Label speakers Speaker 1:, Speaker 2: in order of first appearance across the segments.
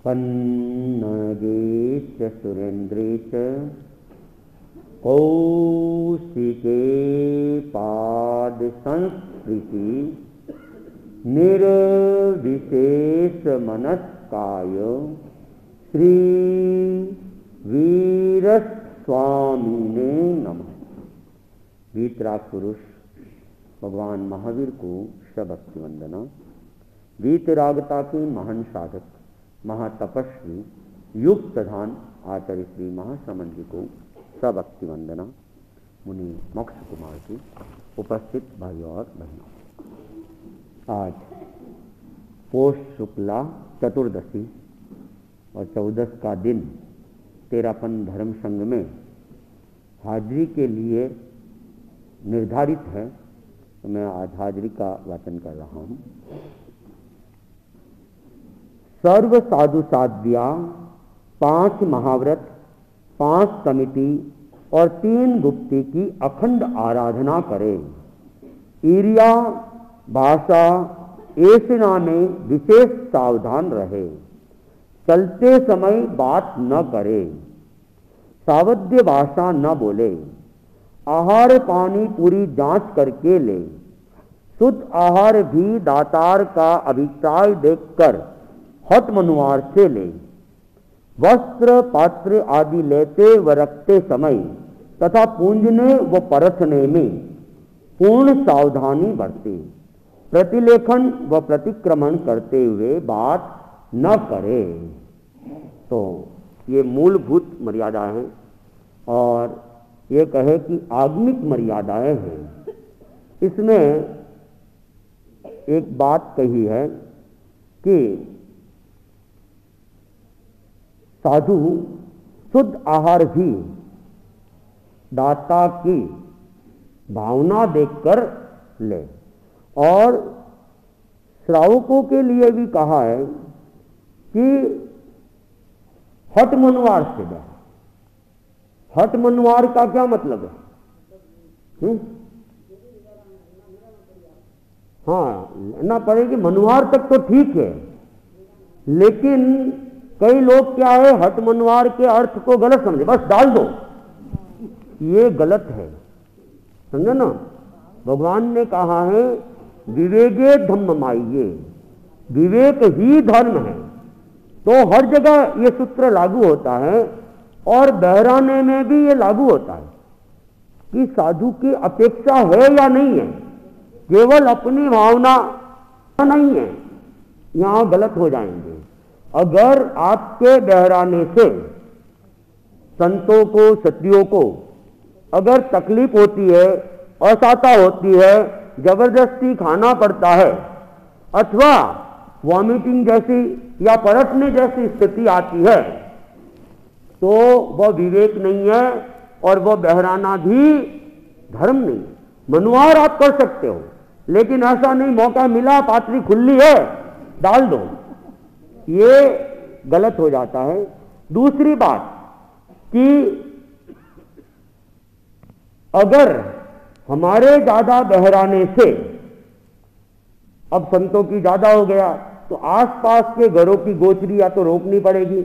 Speaker 1: पन्नगेश सुरेन्द्रेश कौशिके पाद संस्कृति निर्विशेष मनस्काय श्री वीरस्वामिने नमः। वीतराग पुरुष भगवान महावीर को सभक्ति वंदना। वीतरागता के महान साधक महातपस्वी युग प्रधान आचार्य श्री महाश्रमण जी को सभक्ति वंदना। मुनि मोक्ष कुमार की उपस्थित भाई और बहनों, आज पोष शुक्ला चतुर्दशी और 14 का दिन तेरापन धर्म संघ में हाजिरी के लिए निर्धारित है, तो मैं आज हाजिरी का वाचन कर रहा हूँ। सर्व साधु साध्या 5 महाव्रत 5 कमिटी और 3 गुप्ती की अखंड आराधना करें। ईर्या भाषा ऐसना में विशेष सावधान रहे। चलते समय बात न करे, सावध्य भाषा न बोले। आहार पानी पूरी जांच करके ले। शुद्ध आहार भी दातार का अभिप्राय देखकर हठ मनुवार से ले। वस्त्र पात्र आदि लेते व रखते समय तथा पूंजने व परसने में पूर्ण सावधानी बरते। प्रतिलेखन व प्रतिक्रमण करते हुए बात न करे। तो ये मूलभूत मर्यादा है और ये कहे कि आगमिक मर्यादाएं हैं। इसमें एक बात कही है कि साधु शुद्ध आहार भी दाता की भावना देखकर ले। और श्रावकों के लिए भी कहा है कि हठ मनुवार से दे। हठ मनुवार का क्या मतलब है? हाँ, ना पड़ेगी मनुवार तक तो ठीक है, लेकिन कई लोग क्या है हठ मनुवार के अर्थ को गलत समझे, बस डाल दो, ये गलत है, समझे ना। भगवान ने कहा है विवेके धम्म माइये, विवेक ही धर्म है। तो हर जगह ये सूत्र लागू होता है और बहराने में भी ये लागू होता है कि साधु की अपेक्षा है या नहीं है, केवल अपनी भावना नहीं है, यहां गलत हो जाएंगे। अगर आपके बहराने से संतों को सतियों को अगर तकलीफ होती है, असहता होती है, जबरदस्ती खाना पड़ता है अथवा वॉमिटिंग जैसी या परसने जैसी स्थिति आती है, तो वह विवेक नहीं है और वह बहराना भी धर्म नहीं है। मनुवार आप कर सकते हो, लेकिन ऐसा नहीं मौका मिला पात्री खुली है डाल दो, ये गलत हो जाता है। दूसरी बात कि अगर हमारे ज्यादा बहराने से अब संतों की ज्यादा हो गया तो आसपास के घरों की गोचरी या तो रोकनी पड़ेगी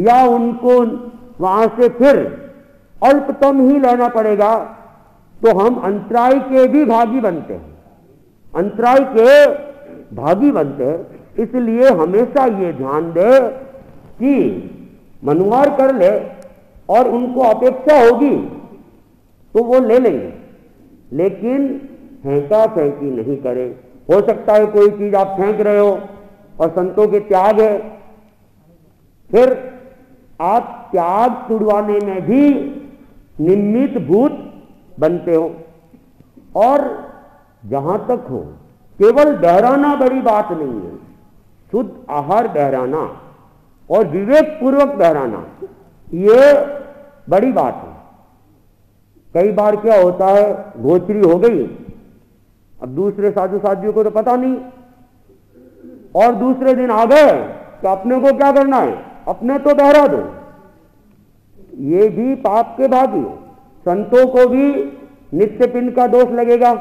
Speaker 1: या उनको वहां से फिर अल्पतम ही लेना पड़ेगा, तो हम अंतराय के भी भागी बनते हैं, अंतराय के भागी बनते हैं। इसलिए हमेशा ये ध्यान दे कि मनुवार कर ले और उनको अपेक्षा होगी तो वो ले लेंगे, लेकिन फेंका फेंकी नहीं करे। हो सकता है कोई चीज आप फेंक रहे हो और संतों के त्याग है, फिर आप त्याग तुड़वाने में भी निमित्त भूत बनते हो। और जहां तक हो केवल बहराना बड़ी बात नहीं है, शुद्ध आहार बहराना और विवेक पूर्वक बहराना ये बड़ी बात है। कई बार क्या होता है गोचरी हो गई, अब दूसरे साधु साधियों को तो पता नहीं और दूसरे दिन आ गए तो अपने को क्या करना है, अपने तो बहरा दो, ये भी पाप के भागी हो। संतों को भी नित्य पिंड का दोष लगेगा,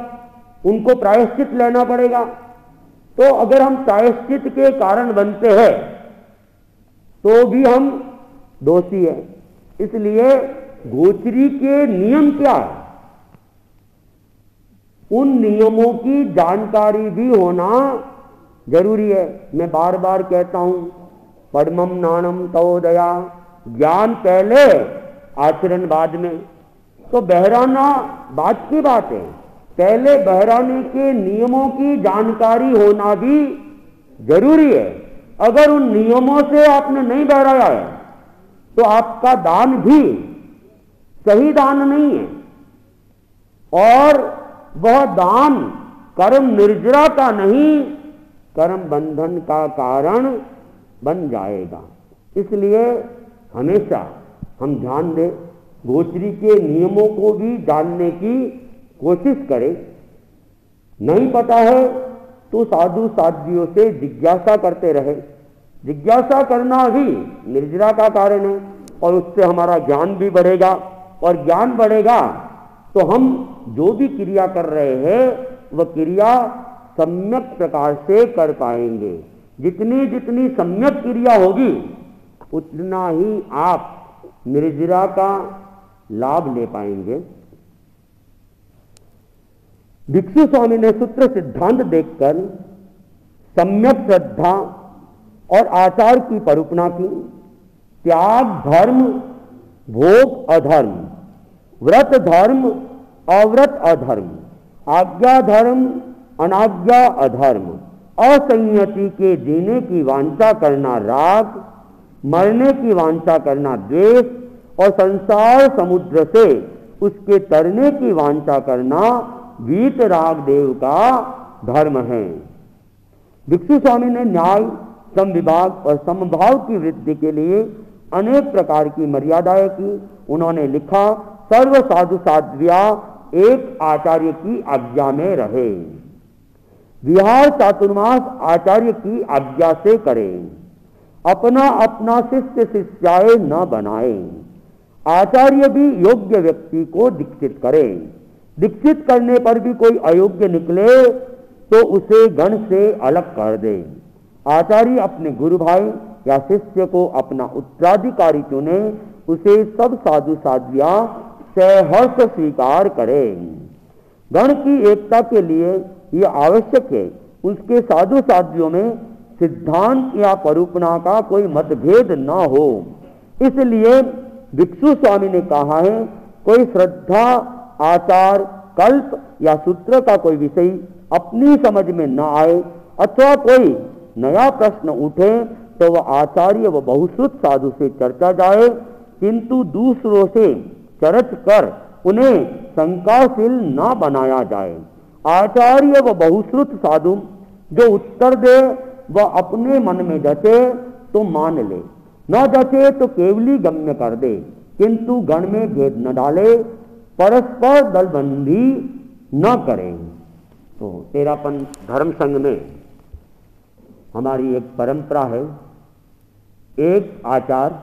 Speaker 1: उनको प्रायश्चित लेना पड़ेगा। तो अगर हम प्रायश्चित के कारण बनते हैं तो भी हम दोषी हैं। इसलिए गोचरी के नियम क्या है, उन नियमों की जानकारी भी होना जरूरी है। मैं बार बार कहता हूं, परमम नानम तवोदया, ज्ञान पहले आचरण बाद में। तो बहराना बात की बात है, पहले बहराने के नियमों की जानकारी होना भी जरूरी है। अगर उन नियमों से आपने नहीं बहराया है तो आपका दान भी सही दान नहीं है, और वह दान कर्म निर्जरा का नहीं, कर्म बंधन का कारण बन जाएगा। इसलिए हमेशा हम ध्यान दें, गोचरी के नियमों को भी जानने की कोशिश करें। नहीं पता है तो साधु साध्वियों से जिज्ञासा करते रहे। जिज्ञासा करना भी निर्जरा का कारण है, और उससे हमारा ज्ञान भी बढ़ेगा, और ज्ञान बढ़ेगा तो हम जो भी क्रिया कर रहे हैं वह क्रिया सम्यक प्रकार से कर पाएंगे। जितनी जितनी सम्यक क्रिया होगी उतना ही आप निर्जरा का लाभ ले पाएंगे। भिक्षु स्वामी ने सूत्र सिद्धांत देखकर सम्यक श्रद्धा और आचार की परूपणा की। त्याग धर्म, भोग अधर्म, व्रत धर्म, अव्रत अधर्म, आज्ञा धर्म, अनाज्ञा अधर्म, असंयति के जीने की वांछा करना राग, मरने की वांछा करना द्वेष, और संसार समुद्र से उसके तरने की वांछा करना वीतराग देव का धर्म है। भिक्षु स्वामी ने न्याय, समविभाग और समभाव की वृद्धि के लिए अनेक प्रकार की मर्यादाएं की। उन्होंने लिखा, सर्व साधु साध्विया एक आचार्य की आज्ञा में रहे, विहार चातुर्मास आचार्य की आज्ञा से करें, अपना अपना शिष्य शिष्याए न बनाए, आचार्य भी योग्य व्यक्ति को दीक्षित करें, दीक्षित करने पर भी कोई अयोग्य निकले तो उसे गण से अलग कर दे, आचार्य अपने गुरु भाई या शिष्य को अपना उत्तराधिकारी चुने, उसे सब साधु साध्विया सहर्ष स्वीकार करें। गण की एकता के लिए यह आवश्यक है उसके साधु साध्वियों में सिद्धांत या परूपणा का कोई मतभेद न हो। इसलिए भिक्षु स्वामी ने कहा है, कोई श्रद्धा, आचार, कल्प या सूत्र का कोई विषय अपनी समझ में न आए अथवा कोई नया प्रश्न उठे तो वह आचार्य व बहुश्रुत साधु से चर्चा जाए, किंतु दूसरों से चर्च कर उन्हें शंकाशील न बनाया जाए। आचार्य व बहुश्रुत साधु जो उत्तर दे वह अपने मन में जचे तो मान ले, न जचे तो केवली गम्य कर दे, किंतु गण में भेद न डाले, परस्पर दलबंदी न करें। तो तेरापन धर्म संघ में हमारी एक परंपरा है, एक आचार,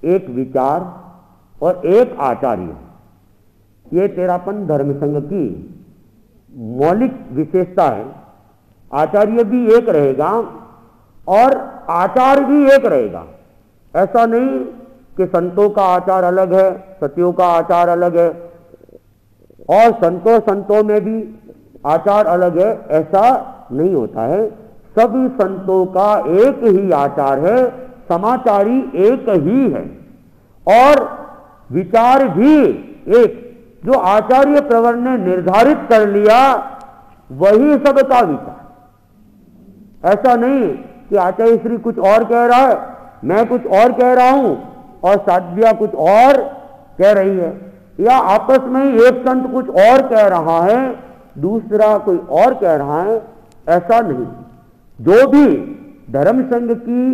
Speaker 1: एक विचार और एक आचार्य। ये तेरापन धर्म संघ की मौलिक विशेषता है। आचार्य भी एक रहेगा और आचार भी एक रहेगा। ऐसा नहीं कि संतों का आचार अलग है, सतियों का आचार अलग है, और संतों में भी आचार अलग है, ऐसा नहीं होता है। सभी संतों का एक ही आचार है, समाचारी एक ही है, और विचार भी एक। जो आचार्य प्रवर ने निर्धारित कर लिया वही सबका विचार। ऐसा नहीं कि आचार्य श्री कुछ और कह रहा है, मैं कुछ और कह रहा हूं और साध्विया कुछ और कह रही है, या आपस में ही एक संत कुछ और कह रहा है, दूसरा कोई और कह रहा है, ऐसा नहीं। जो भी धर्म संघ की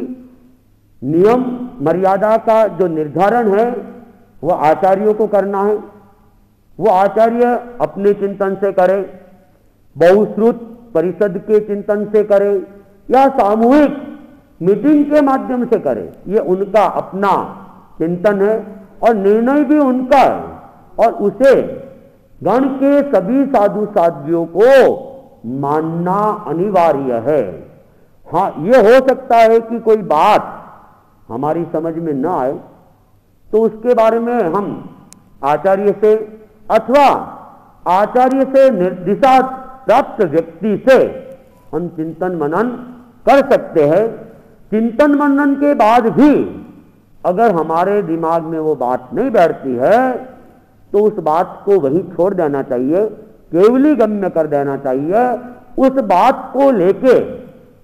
Speaker 1: नियम मर्यादा का जो निर्धारण है वह आचार्यों को करना है। वो आचार्य अपने चिंतन से करे, बहुश्रुत परिषद के चिंतन से करे, या सामूहिक मीटिंग के माध्यम से करे, ये उनका अपना चिंतन है और निर्णय भी उनका है, और उसे गण के सभी साधु साध्वियों को मानना अनिवार्य है। हाँ, ये हो सकता है कि कोई बात हमारी समझ में न आए तो उसके बारे में हम आचार्य से अथवा आचार्य से निर्दिशा प्राप्त व्यक्ति से हम चिंतन मनन कर सकते हैं। चिंतन मनन के बाद भी अगर हमारे दिमाग में वो बात नहीं बैठती है तो उस बात को वहीं छोड़ देना चाहिए, केवली गम्य कर देना चाहिए। उस बात को लेके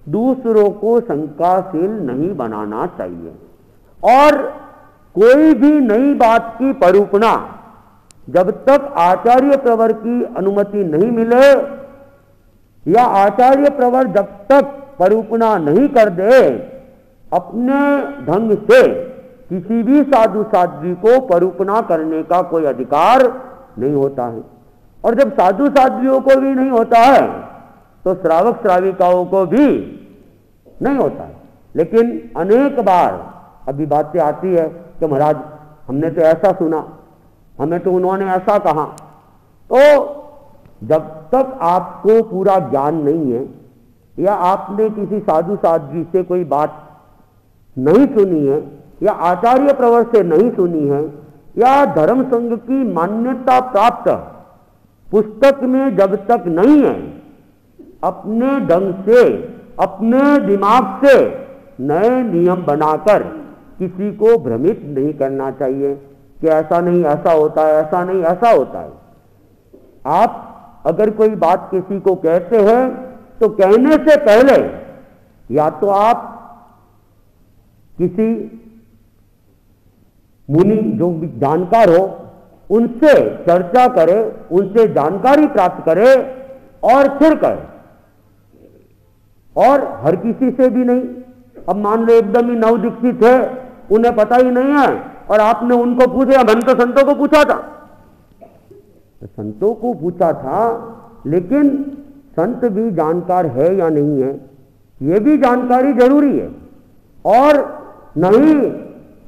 Speaker 1: दूसरों को शंकाशील नहीं बनाना चाहिए। और कोई भी नई बात की परूपणा जब तक आचार्य प्रवर की अनुमति नहीं मिले या आचार्य प्रवर जब तक परूपणा नहीं कर दे, अपने ढंग से किसी भी साधु साध्वी को परूपणा करने का कोई अधिकार नहीं होता है। और जब साधु साध्वियों को भी नहीं होता है तो श्रावक श्राविकाओं को भी नहीं होता है। लेकिन अनेक बार अभी बातें आती है कि महाराज हमने तो ऐसा सुना, हमें तो उन्होंने ऐसा कहा। तो जब तक आपको पूरा ज्ञान नहीं है या आपने किसी साधु साध्वी से कोई बात नहीं सुनी है या आचार्य प्रवर से नहीं सुनी है या धर्म संघ की मान्यता प्राप्त पुस्तक में जब तक नहीं है, अपने ढंग से अपने दिमाग से नए नियम बनाकर किसी को भ्रमित नहीं करना चाहिए कि ऐसा नहीं ऐसा होता है, ऐसा नहीं ऐसा होता है। आप अगर कोई बात किसी को कहते हैं तो कहने से पहले या तो आप किसी मुनि जो जानकार हो उनसे चर्चा करें, उनसे जानकारी प्राप्त करें और फिर करें। और हर किसी से भी नहीं। अब मान लो एकदम ही नव दीक्षित है, उन्हें पता ही नहीं है और आपने उनको पूछे, हम तो संतों को पूछा था, तो संतों को पूछा था, लेकिन संत भी जानकार है या नहीं है ये भी जानकारी जरूरी है। और नहीं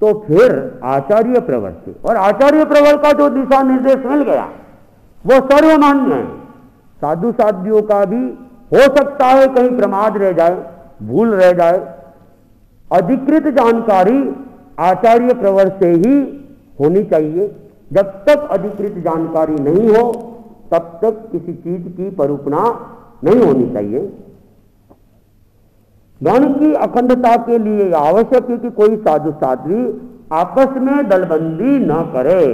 Speaker 1: तो फिर आचार्य प्रवर से, और आचार्य प्रवर का जो दिशा निर्देश मिल गया वो सर्वमान्य है। साधु साध्वियों का भी हो सकता है कहीं प्रमाद रह जाए, भूल रह जाए। अधिकृत जानकारी आचार्य प्रवर से ही होनी चाहिए। जब तक अधिकृत जानकारी नहीं हो तब तक किसी चीज की परूपणा नहीं होनी चाहिए। गण की अखंडता के लिए आवश्यक है कि कोई साधु साध्वी आपस में दलबंदी न करे।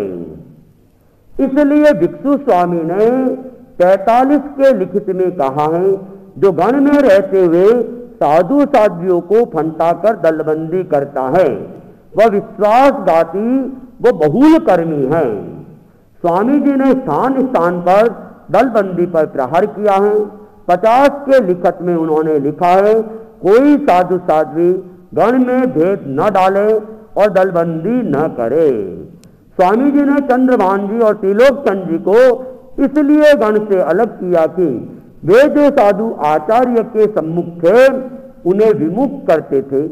Speaker 1: इसलिए भिक्षु स्वामी ने 43 के लिखित में कहा है, जो गण में रहते हुए साधु साध्वियों को फंटाकर दलबंदी करता है वह विश्वासघाती, वो बहुल कर्मी है। स्वामी जी ने स्थान स्थान पर दलबंदी पर प्रहार किया है। 50 के लिखत में उन्होंने लिखा है, कोई साधु साध्वी गण में भेद न डाले और दलबंदी न करे। स्वामी जी ने चंद्रभान जी और त्रिलोक चंद जी को इसलिए गण से अलग किया कि वे जो साधु आचार्य के सम्मुख थे उन्हें विमुख करते थे।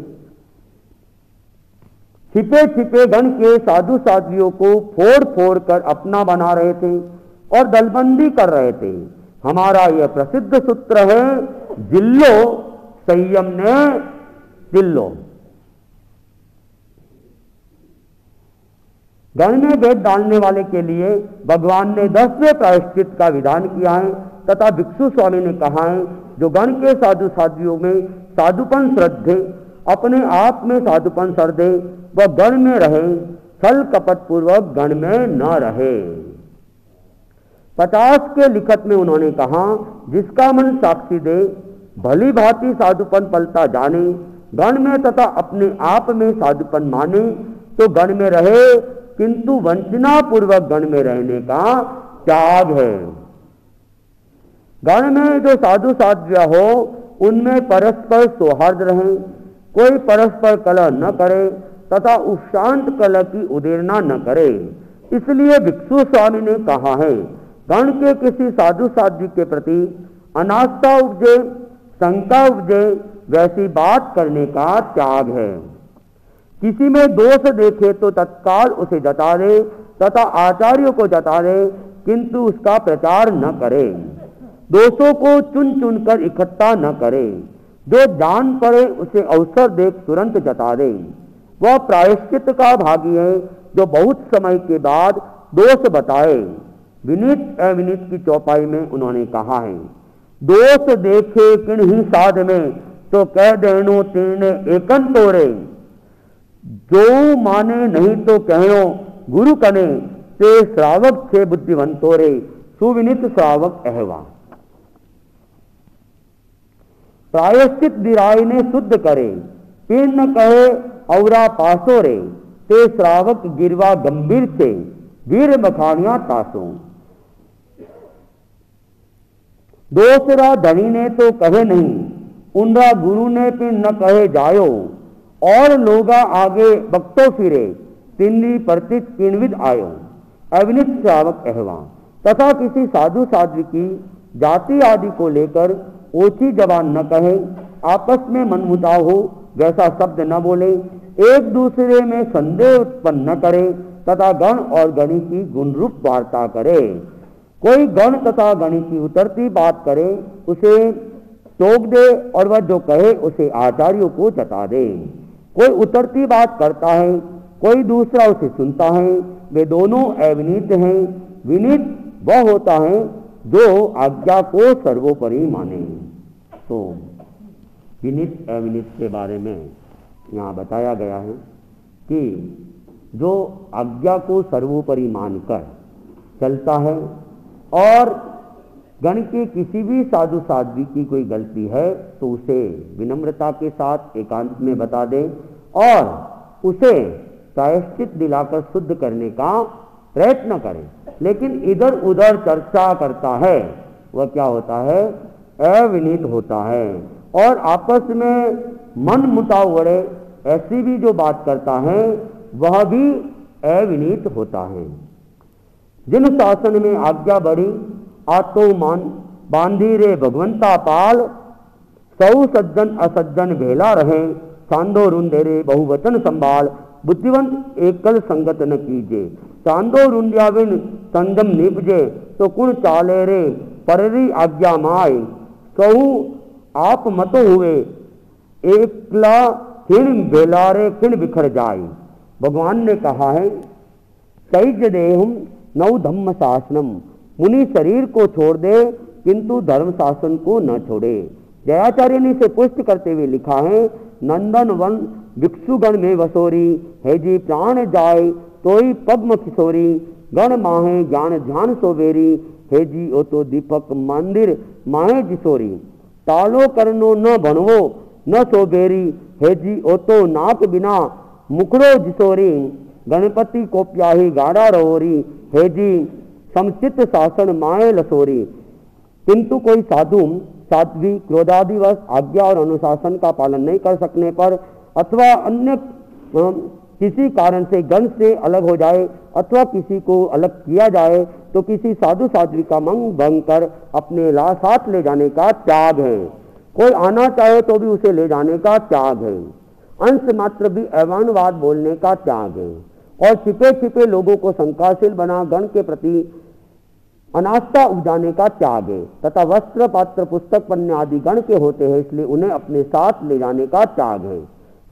Speaker 1: छिपे छिपे गण के साधु साध्वियों को फोड़ फोड़ कर अपना बना रहे थे और दलबंदी कर रहे थे। हमारा यह प्रसिद्ध सूत्र है, जिल्लो संयम ने दिल्लो। गण में भेद डालने वाले के लिए भगवान ने 10वें प्रायश्चित का विधान किया है तथा भिक्षु स्वामी ने कहा है, जो गण के साधु साध्वियों में साधुपन श्रद्धे, अपने आप में साधुपन श्रद्धे वह गण में रहे, छल कपट पूर्वक गण में न रहे। 50 के लिखत में उन्होंने कहा, जिसका मन साक्षी दे भली भांति साधुपन पलता जाने, गण में तथा अपने आप में साधुपन माने तो गण में रहे, किंतु वंचना पूर्वक गण में रहने का त्याग है। गण में जो साधु साध्व्य हो उनमें परस्पर सौहार्द रहे, कोई परस्पर कलह न करे तथा उपशांत कलह की उदेरना न करे। इसलिए भिक्षु स्वामी ने कहा है, गण के किसी साधु साध्वी के प्रति अनास्था उपजे, शंका उपजे, वैसी बात करने का त्याग है। किसी में दोष देखे तो तत्काल उसे जता दे तथा आचार्यों को जता दे, किंतु उसका प्रचार न करे। दोषों को चुन चुन कर इकट्ठा न करे, जो जान पड़े उसे अवसर देख तुरंत जता दे। वह प्रायश्चित का भागी है जो बहुत समय के बाद दोष बताए। विनीत अविनीत की चौपाई में उन्होंने कहा है, दोष देखे किन्हीं साध में तो कह देनो तीन एकन तोरे, जो माने नहीं तो कहनो गुरु कने, ते श्रावक छे बुद्धिवंतोरे, सुविनित श्रावक अहवा। प्रायश्चित दिराई ने शुद्ध करे, फिर न कहे औरा पासो रे, ते श्रावक गिरवा गंभीर से, वीर बखानिया तासो। दूसरा धनी ने तो कहे नहीं, उनरा गुरु ने फिर न कहे जायो, और लोगा आगे बक्तो फिरे, तिन्नी प्रतित किणविद आयो, अविनित श्रावक अहवा। तथा किसी साधु साध्वी की जाति आदि को लेकर ओछी जबान न कहे, आपस में मनमुटाव हो वैसा शब्द न बोले, एक दूसरे में संदेह उत्पन्न न करे, तथा गण और गणी की गुणरूप वार्ता करे। कोई गण तथा गणी की उतरती बात करे, उसे टोक दे, और वह जो कहे उसे आचार्यों को जता दे। कोई उतरती बात करता है, कोई दूसरा उसे सुनता है, वे दोनों अविनीत हैं। विनीत वह होता है जो आज्ञा को सर्वोपरि माने। तो विनीत अविनीत के बारे में यहाँ बताया गया है कि जो आज्ञा को सर्वोपरि मानकर चलता है और गण के किसी भी साधु साध्वी की कोई गलती है तो उसे विनम्रता के साथ एकांत में बता दे और उसे प्रायश्चित दिलाकर शुद्ध करने का प्रयत्न करे। लेकिन इधर उधर चर्चा करता है वह क्या होता है? अविनीत होता है। और आपस में मन मुटाव बढ़े ऐसी भी जो बात करता है वह भी अविनीत होता है। जिन शासन में आज्ञा बड़ी आतो मान बांधी रे भगवंता पाल, सौ सज्जन असज्जन भेला रहे, चांदो रुंदे रे बहुवचन संभाल, बुद्धिवंत एकल संगत न कीजे, चांदो रुंडिया बिन संजम निपजे, तो कुण चाले रे पररी आज्ञा माय, कहू आप मतो हुए एकला किण बेलारे किण बिखर जाए। भगवान ने कहा है तैज देहम नौ धम्म शासनम, मुनि शरीर को छोड़ दे किंतु धर्म शासन को न छोड़े। जयाचार्य ने इसे पुष्ट करते हुए लिखा है नंदन वन भिक्षुगण में वसोरी, है जी प्राण जाए तोई पद्म किशोरी, गण माहे ज्ञान ध्यान सोबेरी, हे जी ओ तो दीपक मंदिर माहे जिसोरी, तालो करनो न भणवो न सोबेरी, हे जी ओ तो नाक बिना मुकड़ो जिसोरी, गणपति को प्याही गाड़ा रहोरी, हे जी समचित शासन माए लसोरी। किंतु कोई साधु साध्वी क्रोधादिवश आज्ञा और अनुशासन का पालन नहीं कर सकने पर अथवा अन्य किसी कारण से गण से अलग हो जाए अथवा किसी को अलग किया जाए तो किसी साधु साध्वी का मंग भंग कर अपने साथ ले जाने का त्याग है। कोई आना चाहे तो भी उसे ले जाने का त्याग है। अंश मात्र भी अवमानवाद बोलने का त्याग है और छिपे छिपे लोगों को शंकाशील बना गण के प्रति अनास्था उपजाने का त्याग है तथा वस्त्र पात्र पुस्तक पन्ने आदि गण के होते हैं इसलिए उन्हें अपने साथ ले जाने का त्याग है।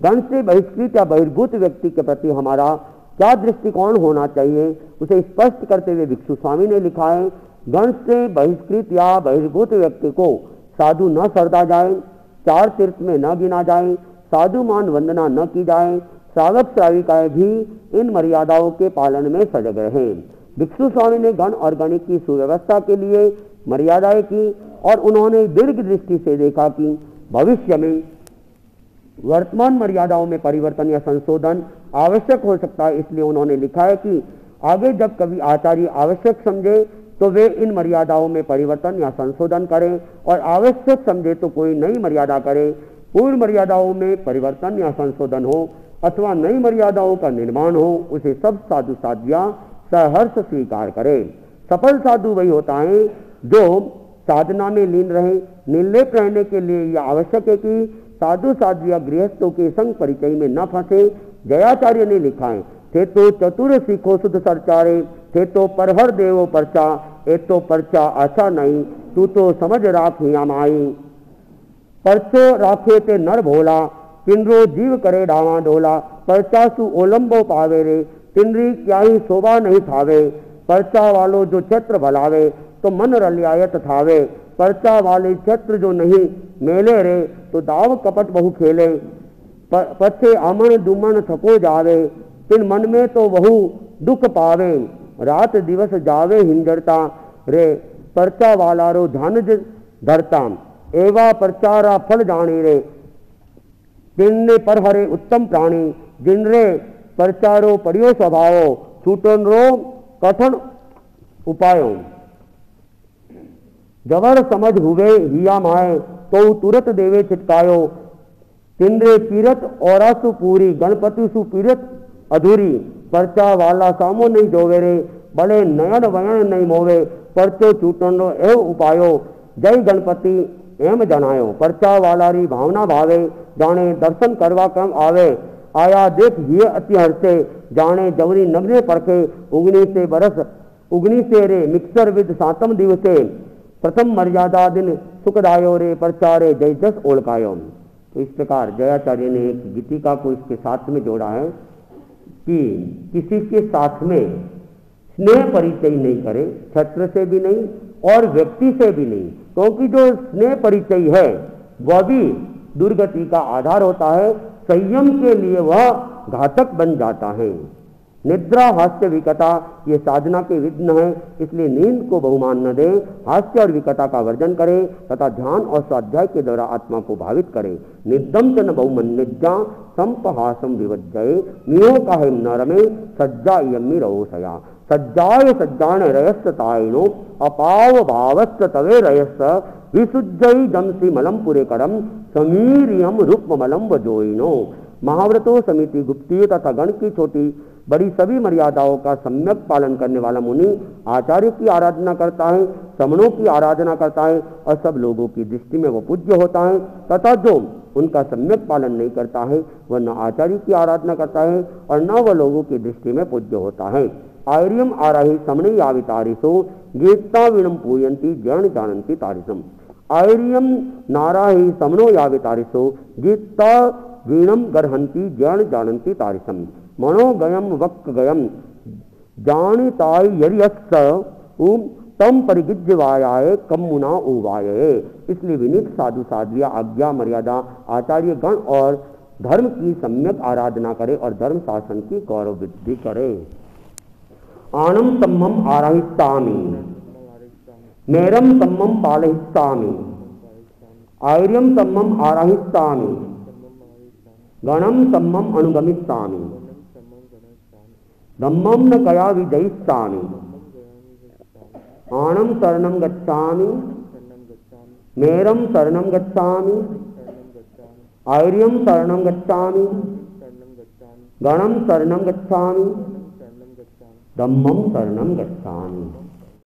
Speaker 1: गण से बहिष्कृत या बहिर्भूत व्यक्ति के प्रति हमारा क्या दृष्टिकोण होना चाहिए उसे स्पष्ट करते हुए भिक्षु स्वामी ने लिखा है गण से बहिष्कृत या बहिर्भूत व्यक्ति को साधु न सरदा जाए, चार तीर्थ में न गिना जाए, साधु मान वंदना न की जाए, श्रावक श्राविकाएं भी इन मर्यादाओं के पालन में सजग रहे। भिक्षु स्वामी ने गण और गणी की सुव्यवस्था के लिए मर्यादाएं की और उन्होंने दीर्घ दृष्टि से देखा कि भविष्य में वर्तमान मर्यादाओं में परिवर्तन या संशोधन आवश्यक हो सकता है। इसलिए उन्होंने लिखा है कि आगे जब कभी आचार्य आवश्यक समझे तो वे इन मर्यादाओं में परिवर्तन या संशोधन करें और आवश्यक समझे तो कोई नई मर्यादा करें। पूर्व मर्यादाओं में परिवर्तन या संशोधन हो अथवा नई मर्यादाओं का निर्माण हो उसे सब साधु साध्वियां सहर्ष स्वीकार करे। सफल साधु वही होता है जो साधना में लीन रहे। निर्लेप रहने के लिए यह आवश्यक है कि साधु साध्वियां गृहस्थों के संग परिचय में न फंसे। जयाचार्य ने लिखा है थे तो चतुर सीखो शुद्ध सरचारे, थे तो परहर देवो परचा, ए तो परचा अच्छा नहीं, तू तो समझ राख हिया माई, परचो राखे ते नर भोला, किन्रो जीव करे डावा डोला, परचासु ओलंबो पावे रे, तिनरी क्या ही शोभा नहीं थावे, परचा वालो जो छत्र भलावे, तो मन रलियायत थावे, परचा वाले छत्र जो नहीं मेले रे, तो दाव कपट बहु खेले, पछे अमन दुमन थको जावे, तिन मन में तो बहु दुख पावे, रात दिवस जावे हिंजरता रे, परचा वाला रो ध्यान धरता, एवा परचारा फल जानी रे, तिन्ने पर हरे उत्तम प्राणी, जिनरे परचारो पड़ियो स्वभावो, छूटन रो कठन उपायो, जवर समझ हुए हिया माए, तो तुरत देवे छिटकायो, तिनरे पीरत औरासु पूरी, गणपति सु पीरत अधूरी, परचा वाला सामो नहीं जोवे रे, बड़े नयन वयन नहीं मोवे, परचो छूटन रो एव उपायो, जय गणपति एम जनायो, परचा वाला री भावना भावे, जाने दर्शन करवा कम आवे, आया देख ये अति हर्षे, जाने जवरी नगने परखे, उगनी से बरस उगनी से रे, मिक्सर विद सातम दिवसे, प्रथम मर्यादा दिन सुखदायो रे, परचारे जय जस ओळखायो। तो इस प्रकार जयाचार्य ने एक गीतिका को इसके साथ में जोड़ा है कि किसी के साथ में स्नेह परिचय नहीं करे, छत्र से भी नहीं और व्यक्ति से भी नहीं, क्योंकि जो स्नेह परिचय है वह भी दुर्गति का आधार होता है, संयम के लिए वह घातक बन जाता है। निद्रा हास्य विकटा ये साधना के विघ्न है, इसलिए नींद को बहुमान न दे, हास्य और विकटा का वर्जन करे तथा ध्यान और स्वाध्याय के द्वारा आत्मा को भावित करे। निद्दम च न बहुमन निज्जा संपहासम विवज्जये, मियो काहे नरमे सज्जा यम्मी रहो सया, सज्जाय सज्जान रयस्तायिनो, अपाव भावस्त तवे रयस, विशुद्धई जमसी मलम पुरे करम, समीरियम रूप मलम वजोइनो। महाव्रतो समिति गुप्तीय तथा गण की छोटी बड़ी सभी मर्यादाओं का सम्यक पालन करने वाला मुनि आचार्य की आराधना करता है, समणों की आराधना करता है और सब लोगों की दृष्टि में वो पूज्य होता है, तथा जो उनका सम्यक पालन नहीं करता है वह न आचार्य की आराधना करता है और न वह लोगों की दृष्टि में पूज्य होता है। आर्यम आराही समणे यावितारिसो, गीता विणम पूयंती जन जानंती तारिसम। आर्यम नाराही समनो यावितारिसो, गीता वीणम गर्हंती जन जानंती तारिसम। मनोगयम वक्क गयम जानिताय यरियस्स तम परिगिज्जवायाय कम्मुना उवाये। इसलिए विनीत साधु साध्विया आज्ञा मर्यादा आचार्य गण और धर्म की सम्यक आराधना करे और धर्म शासन की गौरव वृद्धि करे। आनम सम्मम आराहिस्सामि, मेरम सम्मम पालहिस्सामि, आर्यम सम्मम आराहिस्सामि, गणम सम्मम अनुगमिस्सामि, धम्मम न कया विजयिस्सामि, आनम शरणम गच्छामि, मेरम शरणम गच्छामि, आर्यम शरणम गच्छामि, गणम शरणम गच्छामि, धम्मम शरणम गच्छामि।